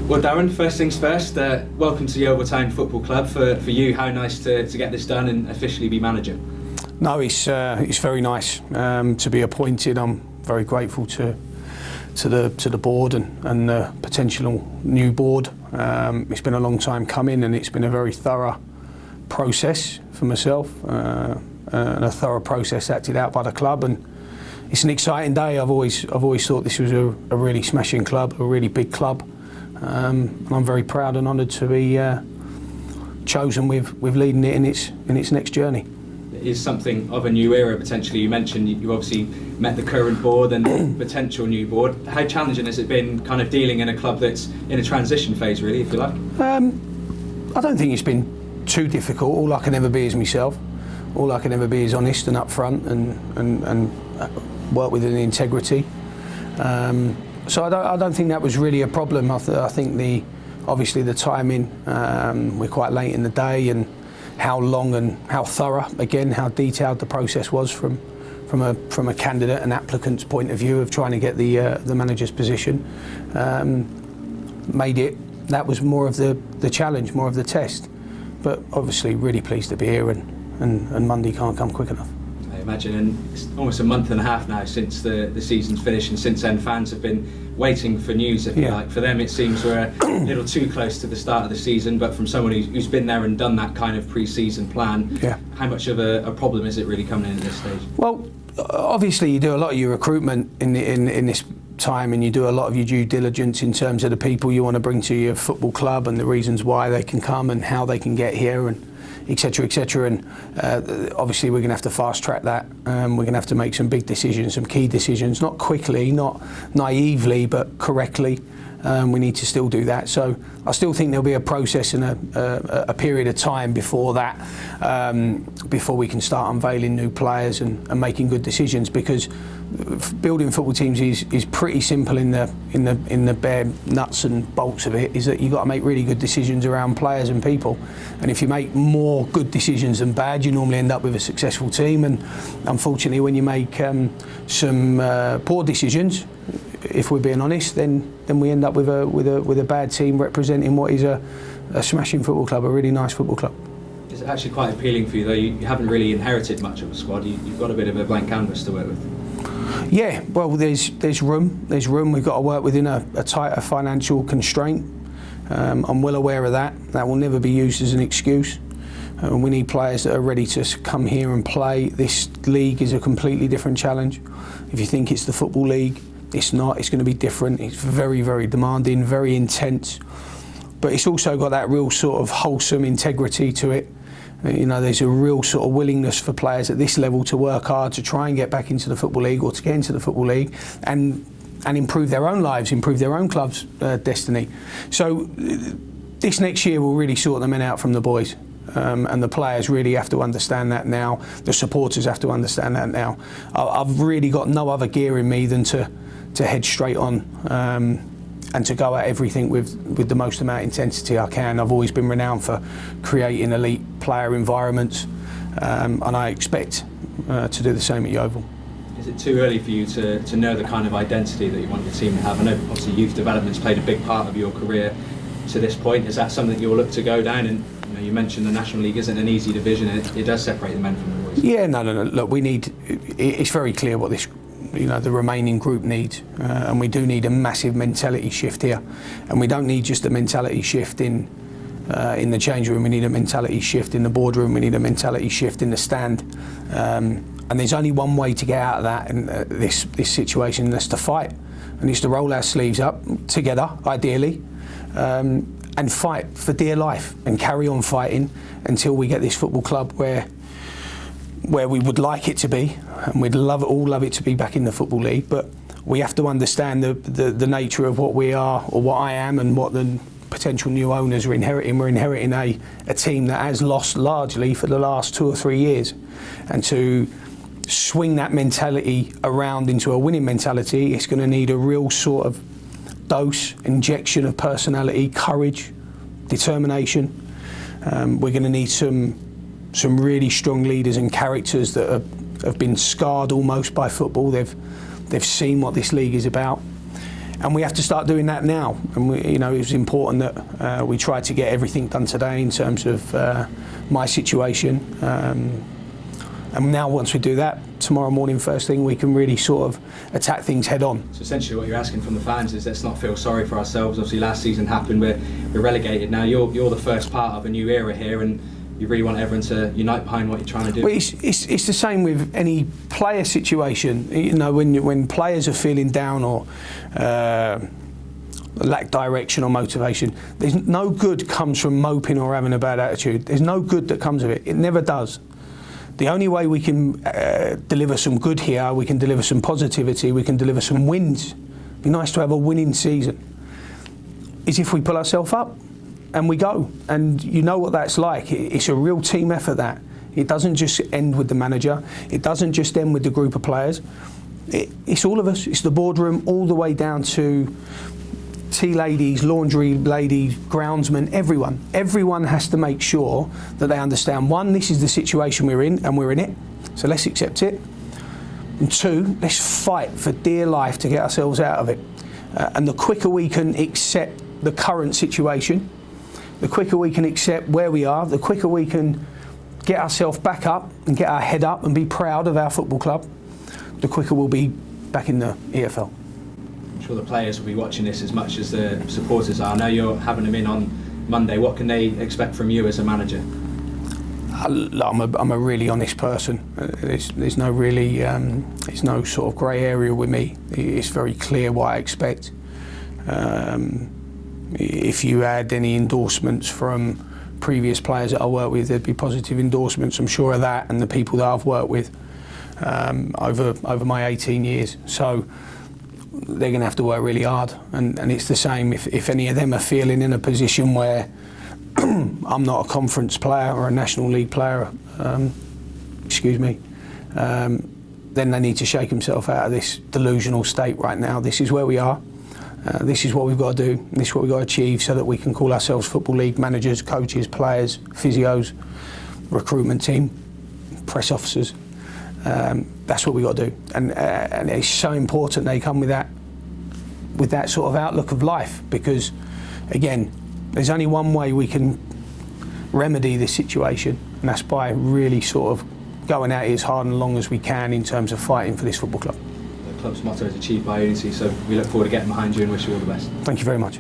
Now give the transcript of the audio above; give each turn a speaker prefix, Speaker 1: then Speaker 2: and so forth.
Speaker 1: Well, Darren, first things first, welcome to Yeovil Town Football Club. For you, how nice to get this done and officially be manager.
Speaker 2: No, it's very nice to be appointed. I'm very grateful to the board and the potential new board. It's been a long time coming, and it's been a very thorough process for myself, and a thorough process acted out by the club. And it's an exciting day. I've always thought this was a really smashing club, a really big club. And I'm very proud and honoured to be chosen with leading it in its next journey.
Speaker 1: It is something of a new era potentially. You mentioned you obviously met the current board and potential new board. How challenging has it been kind of dealing in a club that's in a transition phase, really, if you like?
Speaker 2: I don't think it's been too difficult. All I can ever be is myself. All I can ever be is honest and upfront and work with an integrity. So I don't think that was really a problem. I think obviously the timing, we're quite late in the day, and how long and how thorough, again, how detailed the process was from a candidate and applicant's point of view of trying to get the manager's position, made it. That was more of the challenge, more of the test. But obviously really pleased to be here, and Monday can't come quick enough.
Speaker 1: I imagine, and it's almost a month and a half now since the season's finished, and since then fans have been waiting for news, if you like. For them it seems we're a little too close to the start of the season, but from someone who's been there and done that kind of pre-season plan, how much of a problem is it really coming in at this stage?
Speaker 2: Well, obviously you do a lot of your recruitment in this time, and you do a lot of your due diligence in terms of the people you want to bring to your football club and the reasons why they can come and how they can get here, and etc, etc. And obviously we're going to have to fast track that. We're going to have to make some big decisions, some key decisions, not quickly, not naively, but correctly. We need to still do that. So I still think there'll be a process and a period of time before that, before we can start unveiling new players and making good decisions, because building football teams is pretty simple in the bare nuts and bolts of it. Is that you've got to make really good decisions around players and people, and if you make more good decisions than bad, you normally end up with a successful team. And unfortunately, when you make some poor decisions, if we're being honest, then we end up with a bad team representing what is a smashing football club, a really nice football club.
Speaker 1: It's actually quite appealing for you, though. You haven't really inherited much of a squad. You've got a bit of a blank canvas to work with.
Speaker 2: Yeah, well, there's room. We've got to work within a tighter financial constraint. I'm well aware of that. That will never be used as an excuse. We need players that are ready to come here and play. This league is a completely different challenge. If you think it's the Football League, it's not. It's going to be different. It's very, very demanding, very intense. But it's also got that real sort of wholesome integrity to it. You know, there's a real sort of willingness for players at this level to work hard to try and get back into the Football League, or to get into the Football League and improve their own lives, improve their own club's destiny. So this next year will really sort the men out from the boys. And the players really have to understand that now. The supporters have to understand that now. I've really got no other gear in me than to head straight on and to go at everything with the most amount of intensity I can. I've always been renowned for creating elite player environments, and I expect to do the same at Yeovil.
Speaker 1: Is it too early for you to know the kind of identity that you want your team to have? I know obviously youth development's played a big part of your career to this point. Is that something you'll look to go down? And you mentioned the National League isn't an easy division. It does separate the men from the boys. Yeah, no. Look,
Speaker 2: it's very clear what this, the remaining group needs, and we do need a massive mentality shift here. And we don't need just a mentality shift in the change room. We need a mentality shift in the boardroom. We need a mentality shift in the stand. And there's only one way to get out of that in this situation, and that's to fight. And it's to roll our sleeves up together, ideally, and fight for dear life, and carry on fighting until we get this football club where we would like it to be, and we'd all love it to be back in the Football League. But we have to understand the nature of what we are, or what I am, and what the potential new owners are inheriting. We're inheriting a team that has lost largely for the last 2 or 3 years, and to swing that mentality around into a winning mentality, it's going to need a real sort of injection of personality, courage, determination. We're going to need some really strong leaders and characters that have been scarred almost by football. They've seen what this league is about, And we have to start doing that now. And it was important that we tried to get everything done today in terms of my situation. And now once we do that, tomorrow morning first thing, we can really sort of attack things head on.
Speaker 1: So essentially what you're asking from the fans is let's not feel sorry for ourselves. Obviously last season happened, we're relegated now. You're the first part of a new era here, and you really want everyone to unite behind what you're trying to do.
Speaker 2: Well, it's the same with any player situation. When players are feeling down or lack direction or motivation, there's no good comes from moping or having a bad attitude. There's no good that comes of it. It never does. The only way we can deliver some good here, we can deliver some positivity, we can deliver some wins. It'd be nice to have a winning season, is if we pull ourselves up and we go. And you know what that's like. It's a real team effort, that. It doesn't just end with the manager. It doesn't just end with the group of players. It's all of us. It's the boardroom all the way down to tea ladies, laundry ladies, groundsmen, everyone. Everyone has to make sure that they understand, one, this is the situation we're in and we're in it, so let's accept it. And two, let's fight for dear life to get ourselves out of it. And the quicker we can accept the current situation, the quicker we can accept where we are, the quicker we can get ourselves back up and get our head up and be proud of our football club, the quicker we'll be back in the EFL.
Speaker 1: I'm sure the players will be watching this as much as the supporters are. I know you're having them in on Monday. What can they expect from you as a manager?
Speaker 2: I'm a really honest person. There's no really, there's no sort of grey area with me. It's very clear what I expect. If you had any endorsements from previous players that I work with, there'd be positive endorsements, I'm sure of that, and the people that I've worked with over my 18 years. So they're going to have to work really hard, and it's the same if any of them are feeling in a position where I'm not a conference player or a National League player, then they need to shake themselves out of this delusional state right now. This is where we are. This is what we've got to do. This is what we've got to achieve so that we can call ourselves Football League managers, coaches, players, physios, recruitment team, press officers. That's what we've got to do. And it's so important they come with that sort of outlook of life, because, again, there's only one way we can remedy this situation, and that's by really sort of going at it as hard and long as we can in terms of fighting for this football club.
Speaker 1: The club's motto is achieved by unity, so we look forward to getting behind you and wish you all the best.
Speaker 2: Thank you very much.